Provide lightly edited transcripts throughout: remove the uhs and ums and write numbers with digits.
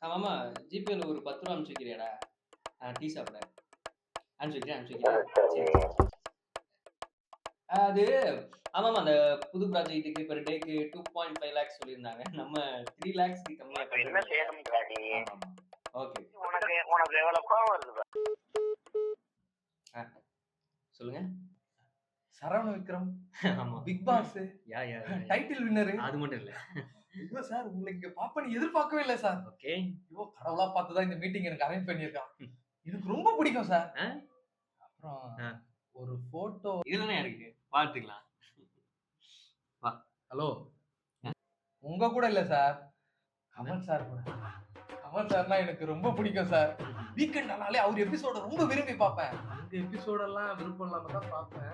மாமா ஜிபேல ஒரு 10 ரூபா அனுப்பிச்சு வைக்கிறியாடா? டீ சாப்பிட. அனுப்பிச்சு வைக்கிறேன். சரி, சரி. அது ஆமாமா அந்த புது ப்ராஜெக்ட்டுக்கு பெர் டேக்கு 2.5 லேக்ஸ் சொல்லியிருந்தாங்க. நம்ம 3 லேக்ஸ்க்கு கம்மியா இப்ப என்ன செய்யணும்டா நீ? ஆமாமா. ஓகே. உனக்கு எவ்வளவு கோவம் வருது பாரு. சொல்லுங்க. சரவண விக்ரம், ஆமா. Big boss, yeah. Title winner. அது மட்டும் இல்ல. ஐயோ சார், உங்களை இங்க பாப்பேன்னு எதிர்பார்க்கவே இல்ல சார். ஓகே. ஐயோ கடவுளா பார்த்து தான் இந்த மீட்டிங் எனக்கு அரேஞ்ச் பண்ணியிருக்கான். எனக்கு ரொம்ப பிடிக்கும் சார். அப்புறம் ஒரு போட்டோ இதுல இருக்கு. பார்த்துக்கலாம். வா. ஹலோ. உங்க கூட இல்ல சார், கமல் சார் கூட. கமல் சார்னா எனக்கு ரொம்ப பிடிக்கும் சார். வீக்கெண்ட் ஆனாலே அவர் எபிசோட ரொம்ப விரும்பி பார்ப்பேன். அந்த எபிசோடெல்லாம் விருப்பம் இல்லாம தான் பார்ப்பேன்.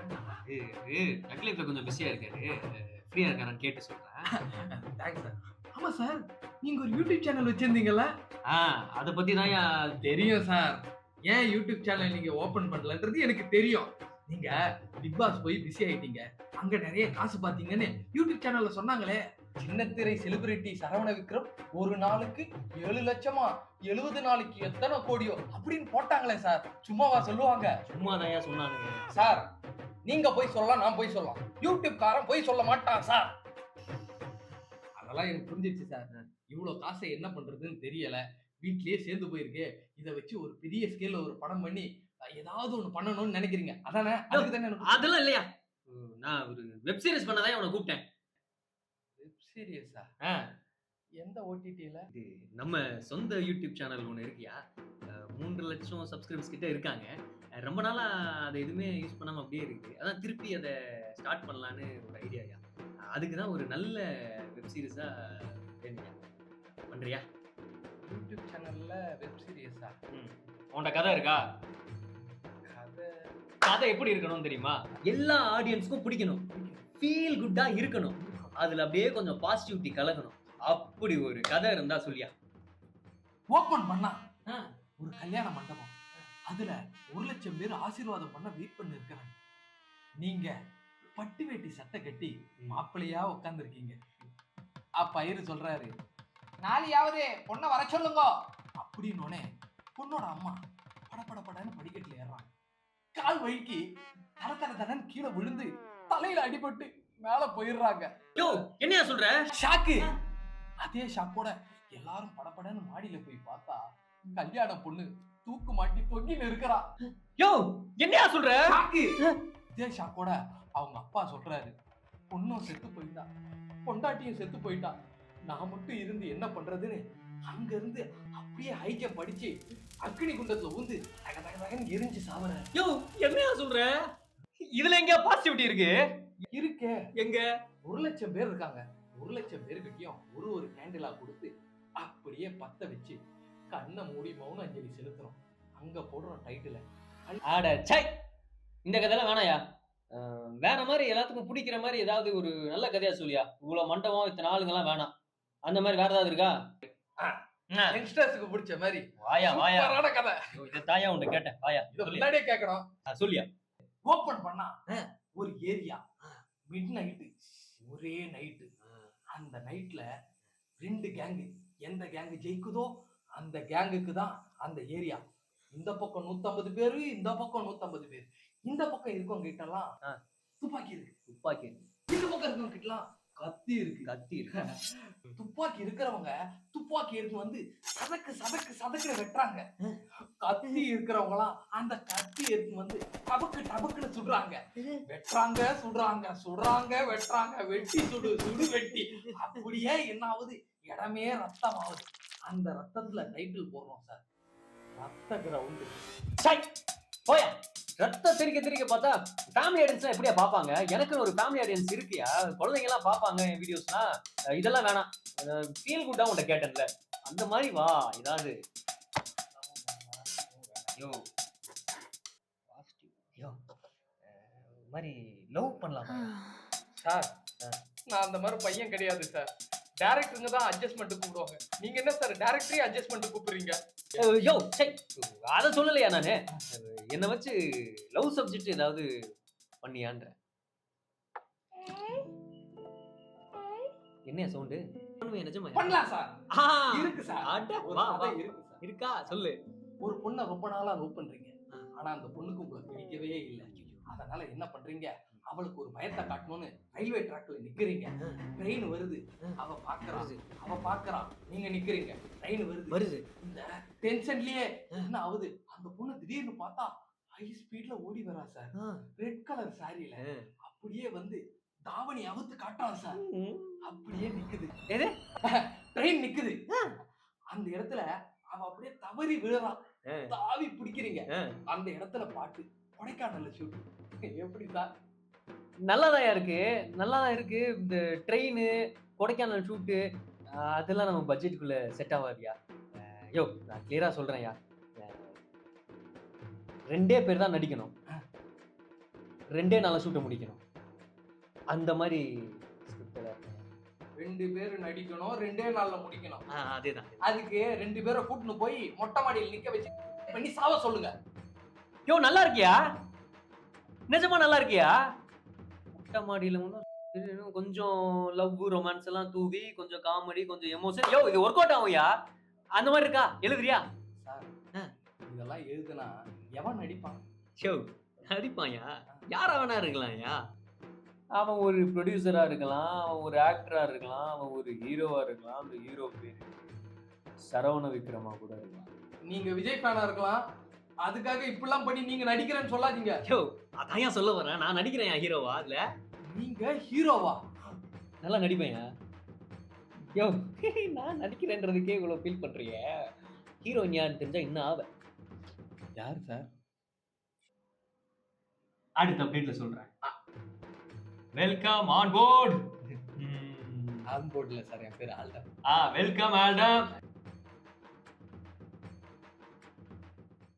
நக்லீஃப்ல கொஞ்சம் பிஸியா இருக்காரு. ஃப்ரீயா இருக்காரான்னு கேட்டு சொல்றேன். Thanks sir. ஆமா சார், நீங்க ஒரு யூடியூப் சேனல் வச்சிருந்தீங்கல்ல? அத பத்தி தான் தெரியும் சார். ஏன் யூடியூப் சேனல் நீங்க ஓபன் பண்ணலன்றது எனக்கு தெரியும். நீங்க பிக் பாஸ் போய் பிஸி ஆயிட்டீங்க, அங்க நிறைய காசு பாத்தீங்கன்னு யூடியூப் சேனல்ல சொன்னாங்களே. சின்னத்திரை செலிபிரிட்டி சரவண விக்ரம் ஒரு நாளுக்கு 7 லட்சமா, 70 நாளைக்கு எத்தனை கோடியோ அப்படின்னு போட்டாங்களே சார். சும்மாவா சொல்லுவாங்க? சும்மாதான் சொன்னானுங்க சார். நீங்க போய் சொல்லலாம், நான் போய் சொல்லலாம். யூடியூப் காரன் போய் சொல்ல மாட்டான் சார். அதெல்லாம் எனக்கு புரிஞ்சிருச்சு சார். இவ்வளவு காசை என்ன பண்றதுன்னு தெரியல, வீட்லயே சேர்ந்து போயிருக்கு. இதை வச்சு ஒரு பெரிய ஸ்கேல்ல ஒரு படம் பண்ணி ஏதாவது ஒண்ணு பண்ணணும்னு நினைக்கிறீங்க அதானே? அதெல்லாம் இல்லையா, நான் ஒரு வெப் சீரிஸ் பண்ணதான் உன்னை கூப்பிட்டேன். வெப் சீரிஸா? எந்த ஓடிடில? இது நம்ம சொந்த யூடியூப் சேனல் ஒன்று இருக்கியா, 3 லட்சம் சப்ஸ்கிரைபர்ஸ் கிட்ட இருக்காங்க. ரொம்ப நாளா அதை எதுவுமே யூஸ் பண்ணாம அப்படியே இருக்கு. அதான் திருப்பி அதை ஸ்டார்ட் பண்ணலான்னு ஒரு ஐடியாயா. அதுக்கு தான் ஒரு நல்ல வெப் சீரிஸா வேணுங்க. பண்றியா? யூடியூப் சேனல்ல வெப் சீரிஸா? உன்ட கதை இருக்கா? கதை எப்படி இருக்கணும் தெரியுமா? எல்லா ஆடியன்ஸ்க்கும் பிடிக்கணும், ஃபீல் குட்டா இருக்கணும், அதுல அப்படியே கொஞ்சம் பாசிட்டிவிட்டி கலக்கணும். அப்படி ஒரு கதை இருந்தா சொல்லியா. ஓபன் பண்ணா ஒரு கல்யாண மண்டபம், அதுல 1 லட்சம் பேர் ஆசீர்வாதம் பண்ண வெயிட் பண்ணி இருக்கிறாங்க. நீங்க பட்டு வேட்டி சட்டை கட்டி மாப்பிள்ளையா உட்கார்ந்துருக்கீங்க. அப்ப ஐயரு சொல்றாரு, நாளையாவது பொண்ணை வர சொல்லுங்க அப்படின்னோடனே பொண்ணோட அம்மா படபடன்னு படிக்கட்டுல ஏறாங்க. கால் வழுக்கி தரன்னு கீழே விழுந்து தலையில அடிபட்டு மேல போயிடுறாங்க. என்னையா சொல்ற? ஷாக்கு. அதே ஷாக்கோட எல்லாரும் படபடன்னு மாடியில போய் பார்த்தா கல்யாண பொண்ணு தூக்கு மாட்டி தொங்கின்னு இருக்கிறா. என்னையா சொல்ற? ஷாக்கு. அதே ஷாக்கோட அவங்க அப்பா சொல்றாரு, பொண்ணும் செத்து போயிட்டா, பொண்டாட்டியும் செத்து போயிட்டா, நான் மட்டும் இருந்து என்ன பண்றதுன்னு அங்க இருந்து அப்படியே ஹைஜ படிச்சு அக்னி குண்டத்துல ஊந்து தகன்னு எரிஞ்சு சாவற. என்னையா சொல்ற? இதுல எங்க பாசிட்டிவிட்டி இருக்கு? இருக்கே. எங்க? 1 லட்சம் பேர் இருக்காங்க. 1 லட்சம் பேருக்கிட்டையும் ஒரு கேண்டிலா கொடுத்து அப்படியே பத்த வச்சு கண்ணை மூடி மௌன அஞ்சலி செலுத்துறோம். அங்க போடுறோம் டைட்டில். இந்த கதையெல்லாம் வேணாயா. வேற மாதிரி எல்லாத்துக்கும் பிடிக்கிற மாதிரி ஏதாவது ஒரு நல்ல கதையா சொல்லியா. இவ்வளவு மண்டபம் இத்தனை ஆளுங்கெல்லாம் வேணாம். அந்த மாதிரி வேற ஏதாவது இருக்கா? யங்ஸ்டர்ஸ்க்கு பிடிச்ச மாதிரி வாயா கதை. இத தாயா உன்கிட்ட கேட்டேன். வாயா முன்னாடியே கேட்கணும். சொல்லியா. ஓபன் பண்ணா ஒரு ஏரியா, மிட் நைட்டு, ஒரே நைட்டு. அந்த நைட்ல 2 கேங்கு. எந்த கேங்கு ஜெயிக்குதோ அந்த கேங்குக்கு தான் அந்த ஏரியா. இந்த பக்கம் 150 பேரு, இந்த பக்கம் 150 பேர். இந்த பக்கம் இருக்கவங்க கிட்ட எல்லாம் துப்பாக்கி இருக்கு. இந்த பக்கம் இருக்கவங்க கிட்ட எல்லாம் கத்தி இருக்கு. துப்பாக்கி இருக்கிறவங்க துப்பாக்கி எடுத்து வந்து சதக்கு வெட்டுறாங்க. கத்தி இருக்கிறவங்க எல்லாம் அந்த கத்தி எடுத்து வந்து டபக்குன்னு சுடுறாங்க. வெட்டுறாங்க, சுடுறாங்க, வெட்டுறாங்க, வெட்டி சுடு வெட்டி. அப்படியே என்ன ஆகுது, இடமே ரத்தம் ஆகுது. அந்த ரத்தத்துல டைட்டில் போடுறோம் சார், ரத்த கிரவுண்ட். போயா. ரத்த தெரிக்க பார்த்தா ஃபேமிலி ஆடியன்ஸ் எப்படியா பாப்பாங்க? எனக்கு ஒரு ஃபேமிலி ஆடியன்ஸ் இருக்கியா, குழந்தைங்க எல்லாம் பாப்பாங்க என் வீடியோஸ்லாம். இதெல்லாம் வேணாம், ஃபீல் குட்டா உன்கிட்ட கேட்டேன்ல, அந்த மாதிரி வா. ஏதாவது மாதிரி லவ் பண்ணலாம் சார். நான் அந்த மாதிரி பையன் கிடையாது சார். டைரக்டருங்க தான் அட்ஜஸ்ட்மெண்ட் கூப்பிடுவாங்க. நீங்க என்ன சார் டைரக்டரே அட்ஜஸ்ட்மெண்ட் கூப்பிடுறீங்க? அத சொல்லலையா நானு. என்ன வச்சு லவ் சப்ஜெக்ட் ஏதாவது பண்ணியான்ற. என்ன சவுண்டு நிஜமா பண்ணலாம் சார். இருக்கு சார். ஒரு கதை இருக்கு சார். இருக்கா சொல்லு. ஒரு பொண்ணை ரொம்ப நாளா லவ் பண்றீங்க. ஆனா அந்த பொண்ணுக்கு உங்களை பிடிக்கவே இல்லை. அதனால என்ன பண்றீங்க, அவளுக்கு ஒரு பயத்தை காட்டணும்னு ரயில்வே ட்ராக்ல நிக்கிறீங்க. ட்ரெயின் வருது, அவ பாக்குறா, நீங்க நிக்கிறீங்க. ட்ரெயின் வருது. இந்த டென்ஷன்லயே என்ன ஆகுது, அந்த பொண்ணு திடீர்னு பார்த்தா ஹை ஸ்பீட்ல ஓடி வரா சார். ரெட் கலர் சாரியில அப்படியே வந்து தாவணி அவுத்து காட்டுறான் சார். அப்படியே நிக்குது. எது ட்ரெயின் நிக்குது. அந்த இடத்துல அவ அப்படியே தவறி விழுறான். தாவி பிடிக்கிறீங்க. அந்த இடத்துல பாட்டு கொடைக்கானல்ல ஷூட். எப்படி சார்? நல்லாதான் இருக்கு. இந்த ட்ரெயின் கொடைக்கானல் ஷூட்டு அதெல்லாம் நம்ம பட்ஜெட்டுக்குள்ள செட் ஆகாதியா. யோ நான் கிளியரா சொல்றேன்யா, 2 பேர் தான் நடிக்கணும், 2 நாள்ல ஷூட்டை முடிக்கணும். அந்த மாதிரி 2 பேர் நடிக்கணும், 2 நாள்ல முடிக்கணும். அதேதான். அதுக்கு 2 பேரை கூட்டிட்டு போய் மொட்டை மாடியில் நிக்க வச்சு பண்ணி சாவ சொல்லுங்க. யோ நல்லா இருக்கியா? நிஜமா நல்லா இருக்கியா? மொட்டை மாடியில கொஞ்சம் லவ் ரொமான்ஸ் எல்லாம் தூவி, கொஞ்சம் காமெடி, கொஞ்சம் எமோஷன். யோ இது ஒர்க் அவுட் ஆகும்யா. அந்த மாதிரி இருக்கா? எழுதுறியா சார்? இதெல்லாம் எழுதுனா எவன் நடிப்பான்? ஷோ நடிப்பான்யா, யாரா வேணா இருக்கலாம்யா. அவன் ஒரு ப்ரொடியூசரா இருக்கலாம், அவன் ஒரு ஆக்டரா இருக்கலாம், அவன் ஒரு ஹீரோவா இருக்கலாம். அந்த ஹீரோ பேரு சரவண விக்ரமா கூட இருக்கலாம். நீங்க விஜய் ஃபேனா இருக்கலாம், அதுக்காக இப்படிலாம் பண்ணி நீங்க நடிக்கிறேன்னு சொல்லாதீங்க. யோ அதான் ஏன் சொல்ல வரேன், நான் நடிக்கிறேன் ஹீரோவா. அதுல நீங்க ஹீரோவா? நல்லா நடிப்பேன்யா. யோ நான் நடிக்கிறேன்றதுக்கே இவ்வளவு ஃபீல் பண்றீங்க. ஹீரோயின் யாருன்னு தெரிஞ்சா என்ன ஆவ? யார் சார்? அடுத்த அப்டேட்ல சொல்றேன். Welcome on board. ஆன் போர்ட்ல சார், என் பேர் ஆல்டம். Welcome Altum.